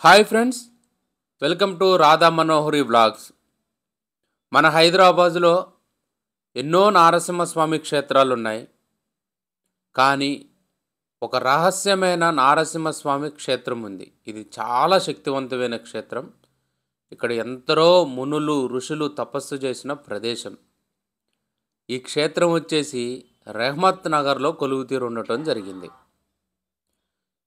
Hi friends, welcome to Radha Manohari vlogs. మన హైదరాబాదులో ఎన్నో నారసింహస్వామి క్షేత్రాలు ఉన్నాయి. కానీ ఒక రహస్యమైన నారసింహస్వామి క్షేత్రం ఉంది. ఇది చాలా శక్తివంతమైన క్షేత్రం. ఇక్కడ ఎందరో మునులు ఋషులు తపస్సు చేసిన ప్రదేశం. ఈ క్షేత్రం వచ్చేసి రెహమత్ నగర్లో కొలువుతీరు ఉండటం జరిగింది.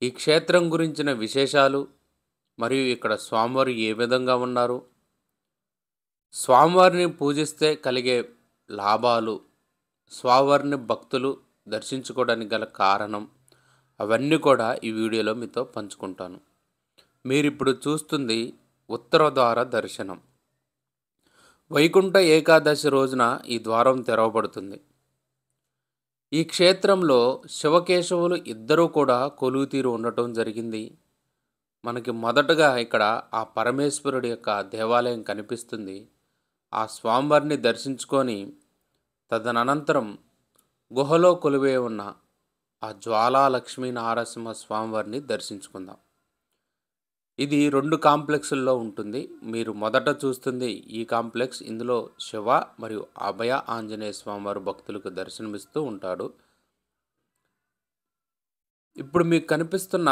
ఈ క్షేత్రం గురించిన విశేషాలు మరియు ఇక్కడ స్వామివారు ఏ విధంగా ఉన్నారు, స్వామివారిని పూజిస్తే కలిగే లాభాలు, స్వామివారిని భక్తులు దర్శించుకోవడానికి గల కారణం, అవన్నీ కూడా ఈ వీడియోలో మీతో పంచుకుంటాను. మీరిప్పుడు చూస్తుంది ఉత్తర ద్వార దర్శనం. వైకుంఠ ఏకాదశి రోజున ఈ ద్వారం తెరవబడుతుంది. ఈ క్షేత్రంలో శివకేశవులు ఇద్దరూ కూడా కొలువుతీరు ఉండటం జరిగింది. మనకి మొదటగా ఇక్కడ ఆ పరమేశ్వరుడి యొక్క దేవాలయం కనిపిస్తుంది. ఆ స్వామివారిని దర్శించుకొని తదనంతరం గుహలో కొలువే ఉన్న ఆ జ్వాలా లక్ష్మీ నారసింహ స్వామివారిని దర్శించుకుందాం. ఇది 2 కాంప్లెక్స్ల్లో ఉంటుంది. మీరు మొదట చూస్తుంది ఈ కాంప్లెక్స్. ఇందులో శివ మరియు అభయ ఆంజనేయ స్వామివారు భక్తులకు దర్శనమిస్తూ ఉంటాడు. ఇప్పుడు మీకు కనిపిస్తున్న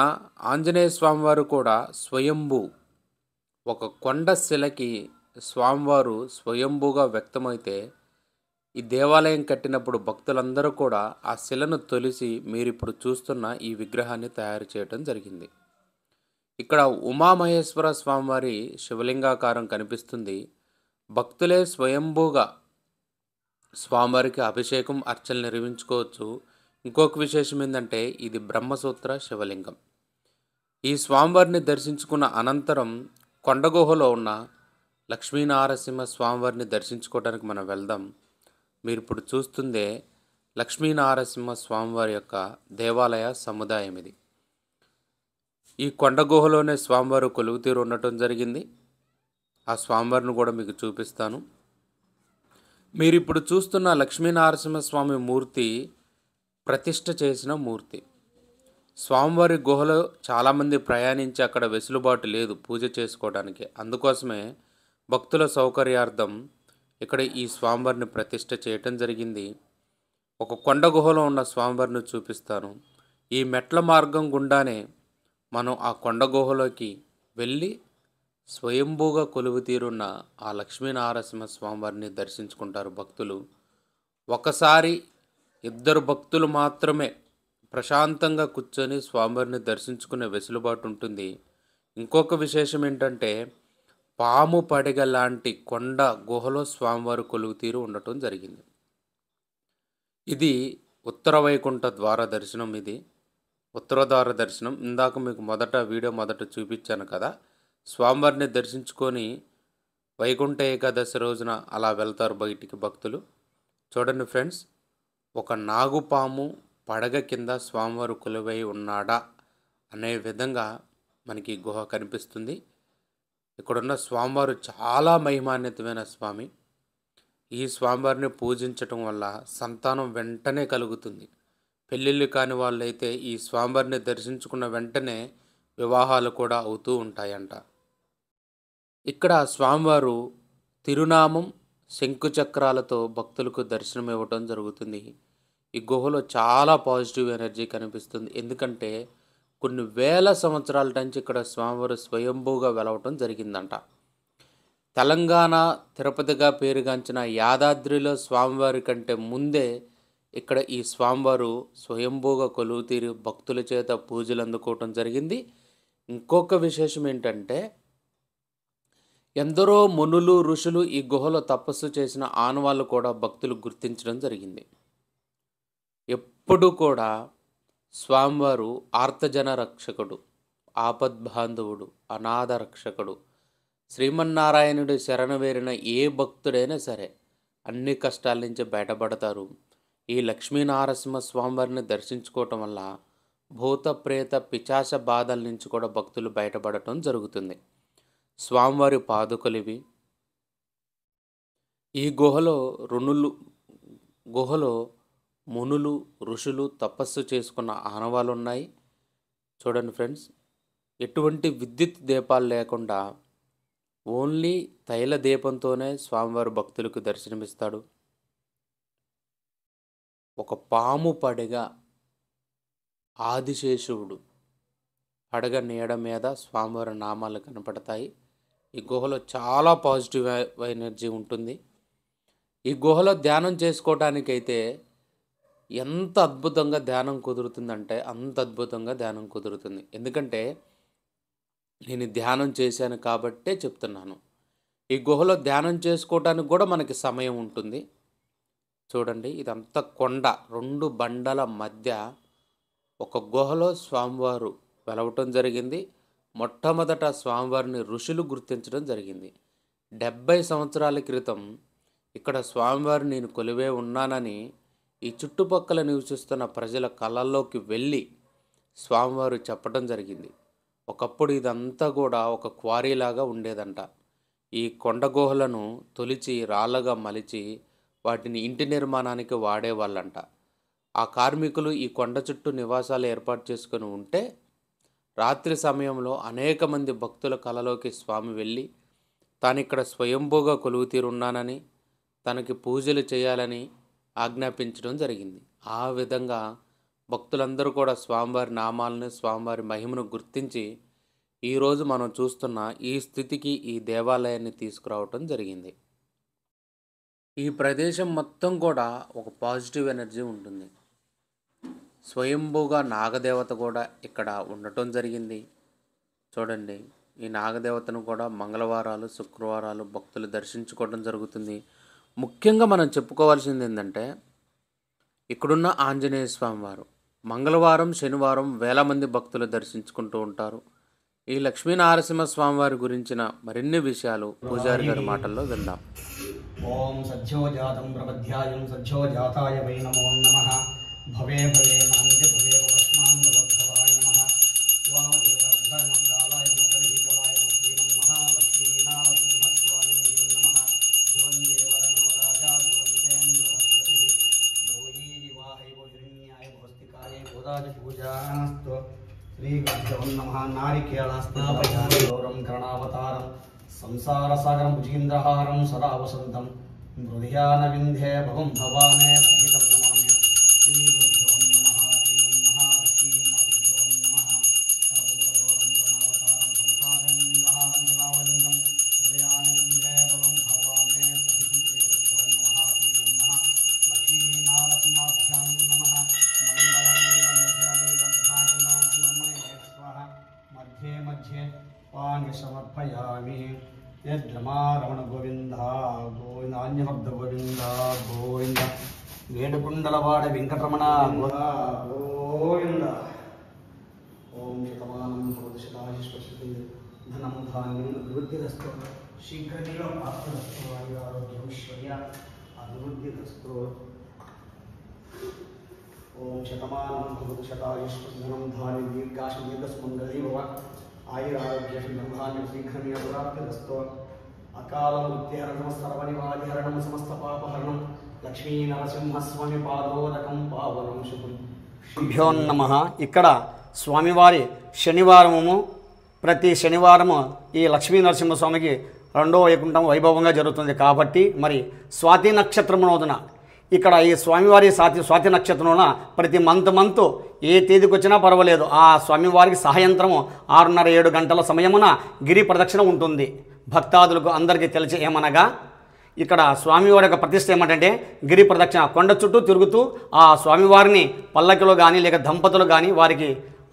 ఆంజనేయ స్వామివారు కూడా స్వయంభూ, ఒక కొండ శిలకి స్వామివారు స్వయంభూగా వ్యక్తమైతే ఈ దేవాలయం కట్టినప్పుడు భక్తులందరూ కూడా ఆ శిలను తొలిసి మీరిప్పుడు చూస్తున్న ఈ విగ్రహాన్ని తయారు చేయడం జరిగింది. ఇక్కడ ఉమామహేశ్వర స్వామివారి శివలింగాకారం కనిపిస్తుంది. భక్తులే స్వయంభూగా స్వామివారికి అభిషేకం అర్చనలు నిర్వహించుకోవచ్చు. ఇంకొక విశేషం ఏంటంటే ఇది బ్రహ్మసూత్ర శివలింగం. ఈ స్వామివారిని దర్శించుకున్న అనంతరం కొండగుహలో ఉన్న లక్ష్మీనారసింహ స్వామివారిని దర్శించుకోవడానికి మనం వెళ్దాం. మీరు ఇప్పుడు చూస్తుందే లక్ష్మీనారసింహ స్వామివారి యొక్క దేవాలయ సముదాయం ఇది. ఈ కొండగుహలోనే స్వామివారు కొలువుతీరు ఉండటం జరిగింది. ఆ స్వామివారిని కూడా మీకు చూపిస్తాను. మీరు ఇప్పుడు చూస్తున్న లక్ష్మీనారసింహస్వామి మూర్తి ప్రతిష్ఠ చేసిన మూర్తి. స్వామివారి గుహలో చాలామంది ప్రయాణించి అక్కడ వెసులుబాటు లేదు పూజ చేసుకోవడానికి. అందుకోసమే భక్తుల సౌకర్యార్థం ఇక్కడ ఈ స్వామివారిని ప్రతిష్ఠ చేయటం జరిగింది. ఒక కొండ గుహలో ఉన్న స్వామివారిని చూపిస్తాను. ఈ మెట్ల మార్గం గుండానే మనం ఆ కొండ గుహలోకి వెళ్ళి స్వయంభూగా కొలువు తీరున్న ఆ లక్ష్మీనారసింహ స్వామివారిని దర్శించుకుంటారు భక్తులు. ఒకసారి 2 భక్తులు మాత్రమే ప్రశాంతంగా కూర్చొని స్వామివారిని దర్శించుకునే వెసులుబాటు ఉంటుంది. ఇంకొక విశేషం ఏంటంటే పాము పడగ లాంటి కొండ గుహలో స్వామివారి కొలువు తీరు ఉండటం జరిగింది. ఇది ఉత్తర వైకుంఠ ద్వార దర్శనం. ఇది ఉత్తర ద్వార దర్శనం. ఇందాక మీకు వీడియో మొదట చూపించాను కదా, స్వామివారిని దర్శించుకొని వైకుంఠ ఏకాదశి రోజున అలా వెళ్తారు బయటికి భక్తులు. చూడండి ఫ్రెండ్స్, ఒక నాగుపాము పడగ కింద స్వామివారు కొలువై ఉన్నాడా అనే విధంగా మనకి గుహ కనిపిస్తుంది. ఇక్కడున్న స్వామివారు చాలా మహిమాన్వితమైన స్వామి. ఈ స్వామివారిని పూజించటం వల్ల సంతానం వెంటనే కలుగుతుంది. పెళ్ళిళ్ళు కాని వాళ్ళైతే ఈ స్వామివారిని దర్శించుకున్న వెంటనే వివాహాలు కూడా అవుతూ ఉంటాయంట. ఇక్కడ స్వామివారు తిరునామం శంకుచక్రాలతో భక్తులకు దర్శనం ఇవ్వటం జరుగుతుంది. ఈ గుహలో చాలా పాజిటివ్ ఎనర్జీ కనిపిస్తుంది. ఎందుకంటే కొన్ని వేల సంవత్సరాల నుంచి ఇక్కడ స్వామివారు స్వయంభూగా వెలవటం జరిగిందంట. తెలంగాణ తిరుపతిగా పేరుగాంచిన యాదాద్రిలో స్వామివారి కంటే ముందే ఇక్కడ ఈ స్వామివారు స్వయంభూగా కొలువుతీరి భక్తుల చేత పూజలు అందుకోవటం జరిగింది. ఇంకొక విశేషం ఏంటంటే ఎందరో మునులు ఋషులు ఈ గుహలో తపస్సు చేసిన ఆనవాళ్ళు కూడా భక్తులు గుర్తించడం జరిగింది. ఎప్పుడు కూడా స్వామివారు ఆర్తజన రక్షకుడు, ఆపద్బాంధవుడు, అనాథ రక్షకుడు. శ్రీమన్నారాయణుడి శరణవేరిన ఏ భక్తుడైనా సరే అన్ని కష్టాల నుంచి బయటపడతారు. ఈ లక్ష్మీనారసింహ స్వామివారిని దర్శించుకోవటం వల్ల భూత ప్రేత పిశాచ బాధల నుంచి కూడా భక్తులు బయటపడటం జరుగుతుంది. స్వామివారి పాదుకలివి. ఈ గుహలో మునులు ఋషులు తపస్సు చేసుకున్న ఆనవాళ్ళు ఉన్నాయి. చూడండి ఫ్రెండ్స్, ఎటువంటి విద్యుత్ దీపాలు లేకుండా ఓన్లీ తైల దీపంతోనే స్వామివారు భక్తులకు దర్శనమిస్తాడు. ఒక పాము పడగ ఆదిశేషువుడు పడగ నీడ మీద స్వామివారి నామాలు కనపడతాయి. ఈ గుహలో చాలా పాజిటివ్ ఎనర్జీ ఉంటుంది. ఈ గుహలో ధ్యానం చేసుకోవడానికైతే ఎంత అద్భుతంగా ధ్యానం కుదురుతుందంటే అంత అద్భుతంగా ధ్యానం కుదురుతుంది. ఎందుకంటే నేను ధ్యానం చేశాను కాబట్టే చెప్తున్నాను. ఈ గుహలో ధ్యానం చేసుకోవడానికి కూడా మనకి సమయం ఉంటుంది. చూడండి, ఇదంతా కొండ, 2 బండల మధ్య ఒక గుహలో స్వామివారు వెలవటం జరిగింది. మొట్టమొదట స్వామివారిని ఋషులు గుర్తించడం జరిగింది. 70 సంవత్సరాల క్రితం ఇక్కడ స్వామివారు నేను కొలువే ఉన్నానని ఈ చుట్టుపక్కల నివసిస్తున్న ప్రజల కళ్ళల్లోకి వెళ్ళి స్వామివారు చెప్పడం జరిగింది. ఒకప్పుడు ఇదంతా కూడా ఒక క్వారీలాగా ఉండేదంట. ఈ కొండ గుహలను తొలిచి రాళ్ళగా మలిచి వాటిని ఇంటి నిర్మాణానికి వాడేవాళ్ళంట. ఆ కార్మికులు ఈ కొండ చుట్టూ నివాసాలు ఏర్పాటు చేసుకొని ఉంటే రాత్రి సమయంలో అనేక మంది భక్తుల కలలోకి స్వామి వెళ్ళి తాను ఇక్కడ స్వయంభూగా కొలువు తీరున్నానని తనకి పూజలు చేయాలని ఆజ్ఞాపించడం జరిగింది. ఆ విధంగా భక్తులందరూ కూడా స్వామివారి నామాలను, స్వామివారి మహిమను గుర్తించి ఈరోజు మనం చూస్తున్న ఈ స్థితికి ఈ దేవాలయాన్ని తీసుకురావటం జరిగింది. ఈ ప్రదేశం మొత్తం కూడా ఒక పాజిటివ్ ఎనర్జీ ఉంటుంది. స్వయంభూగా నాగదేవత కూడా ఇక్కడ ఉండటం జరిగింది. చూడండి, ఈ నాగదేవతను కూడా మంగళవారాలు, శుక్రవారాలు భక్తులు దర్శించుకోవడం జరుగుతుంది. ముఖ్యంగా మనం చెప్పుకోవాల్సింది ఏంటంటే ఇక్కడున్న ఆంజనేయ స్వామివారు మంగళవారం, శనివారం వేల మంది భక్తులు దర్శించుకుంటూ ఉంటారు. ఈ లక్ష్మీనరసింహ స్వామివారి గురించిన మరిన్ని విషయాలు పూజారి గారి మాటల్లో విందాం. ఓం సజ్జోజాతం ప్రపద్యాయం సజ్జోజాతాయ వై నమో నమః. భవే భవే నాంది భవే వస్మాన్ భవద్భవాయ నమః. వామదేవద్భయమకాలాయ ముఖలికలాయ నమః. శ్రీమన్ మహాలక్ష్మీనారసింహస్వామినే నమః. జవందే వరణో రాజా జవందేంద్ర బృహస్పతిః. బ్రౌహీ వివాహై హిరణ్యాయ భౌస్తికాయ గోదాజ పూజాస్తు. శ్రీగురుభ్యో నమః. నారికేళాస్నాపయామి గౌరం కరుణావతారం సంసారసాగరం భుజీంద్రహారం సదా వసంతం హృదయాన వింధ్యే భవం భవానే సహితం నమామి. శ్రీగురుభ్యో నమః. శ్రీమన్మహాలక్ష్మీనాథభ్యో నమః. సర్వగౌరం కరుణావతారం సంసారేంద్రహారం సదావలింగం హృదయాన వింధ్యే భవం భవానే సహితం. శ్రీగురుభ్యో నమః. శ్రీమన్మహాలక్ష్మీనారసింహాభ్యాం నమః. మధ్యే మధ్యే పాణి సమర్పయామి. యద్రమారమణ గోవింద గోవిందాన్యవర్ధ గోవింద గోవింద. వేడుకుండలవాడ వెంకటరమణ గోవింద. ఓం శతమానం భవతి శతాయుష్పశతి ధనం ధాన్యం అభివృద్ధిరస్తు. శీఘ్రమేవ ప్రాప్తిరస్తు. ఆరోగ్యైశ్వర్య అభివృద్ధిరస్తు. ఓం శతమానం భవతి శతాయుష్పశతి ధనం ధాన్యం దీర్ఘాశు దీర్ఘసుమంగళీ భవ. ఆయురారోగ్య బ్రహ్మాండ శీఘ్రమే ప్రాప్తిరస్తు. అకాల మృత్యుహరణం సర్వనివాదిహరణం సమస్త పాపహరణం లక్ష్మీ నరసింహస్వామి పాదోదకం పావనం శుభం. శ్రీభ్యో నమః. ఇక్కడ స్వామివారి శనివారము, ప్రతి శనివారము ఈ లక్ష్మీ నరసింహస్వామికి 2వ వైకుంఠం వైభవంగా జరుగుతుంది. కాబట్టి మరి స్వాతి నక్షత్రమునోదున ఇక్కడ ఈ స్వామివారి స్వాతి నక్షత్రంలో ప్రతి మంత్ ఏ తేదీకి వచ్చినా పర్వాలేదు, ఆ స్వామివారికి సాయంత్రము 6:30-7 గంటల సమయమున గిరి ప్రదక్షిణ ఉంటుంది. భక్తాదులకు అందరికీ తెలిసి ఏమనగా ఇక్కడ స్వామివారి యొక్క ప్రతిష్ఠ ఏమంటే గిరి ప్రదక్షిణ, కొండ చుట్టూ తిరుగుతూ ఆ స్వామివారిని పల్లకిలో కానీ లేక దంపతులు కానీ వారికి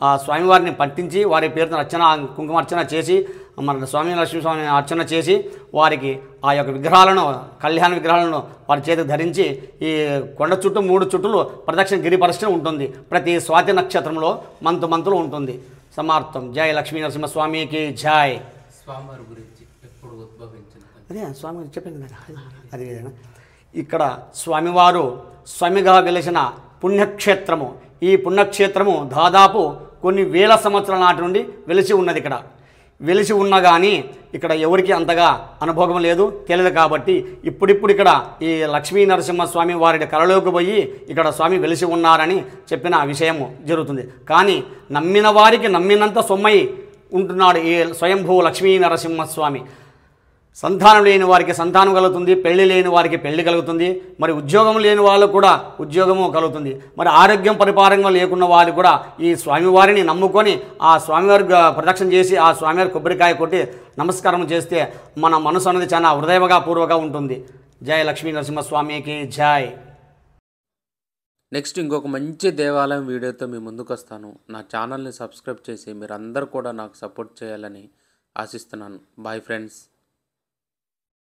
ఆ స్వామివారిని పట్టించి వారి పేరుతో అర్చన, కుంకుమార్చన చేసి మన స్వామి నరసింహస్వామి అర్చన చేసి వారికి ఆ యొక్క విగ్రహాలను, కళ్యాణ విగ్రహాలను వారి చేతికి ధరించి ఈ కొండ చుట్టూ 3 చుట్టూలు ప్రదక్షిణ గిరి ప్రదక్షిణ ఉంటుంది. ప్రతి స్వాతి నక్షత్రంలో మంతులు ఉంటుంది. సమాప్తం. జై లక్ష్మీ నరసింహస్వామికి జై. స్వామివారి గురించి ఎప్పుడు ఉద్భవించిన అదే స్వామి చెప్పింది కదా, అది ఇక్కడ స్వామివారు స్వామిగా వెలిసిన పుణ్యక్షేత్రము. ఈ పుణ్యక్షేత్రము దాదాపు కొన్ని వేల సంవత్సరాల నాటి నుండి వెలిసి ఉన్నది. ఇక్కడ వెలిసి ఉన్నా కానీ ఇక్కడ ఎవరికి అంతగా అనుభవం లేదు, తెలియదు. కాబట్టి ఇప్పుడిప్పుడు ఇక్కడ ఈ లక్ష్మీ నరసింహస్వామి వారి కలలోకి పోయి ఇక్కడ స్వామి వెలిసి ఉన్నారని చెప్పిన విషయము జరుగుతుంది. కానీ నమ్మిన వారికి నమ్మినంత సొమ్మయి ఉంటున్నాడు ఈ స్వయంభూ లక్ష్మీ నరసింహస్వామి. సంతానం లేని వారికి సంతానం కలుగుతుంది, పెళ్లి లేని వారికి పెళ్లి కలుగుతుంది, మరి ఉద్యోగం లేని వాళ్ళకు కూడా ఉద్యోగము కలుగుతుంది. మరి ఆరోగ్యం పరిపాలనగా లేకున్న వారు కూడా ఈ స్వామివారిని నమ్ముకొని ఆ స్వామివారి ప్రదక్షిణ చేసి ఆ స్వామివారి కొబ్బరికాయ కొట్టి నమస్కారం చేస్తే మన మనసు అనేది చాలా హృదయగా పూర్వగా ఉంటుంది. జై లక్ష్మీ నరసింహస్వామికి జై. నెక్స్ట్ ఇంకొక మంచి దేవాలయం వీడియోతో మీ ముందుకు వస్తాను. నా ఛానల్ని సబ్స్క్రైబ్ చేసి మీరందరూ కూడా నాకు సపోర్ట్ చేయాలని ఆశిస్తున్నాను. Bye friends.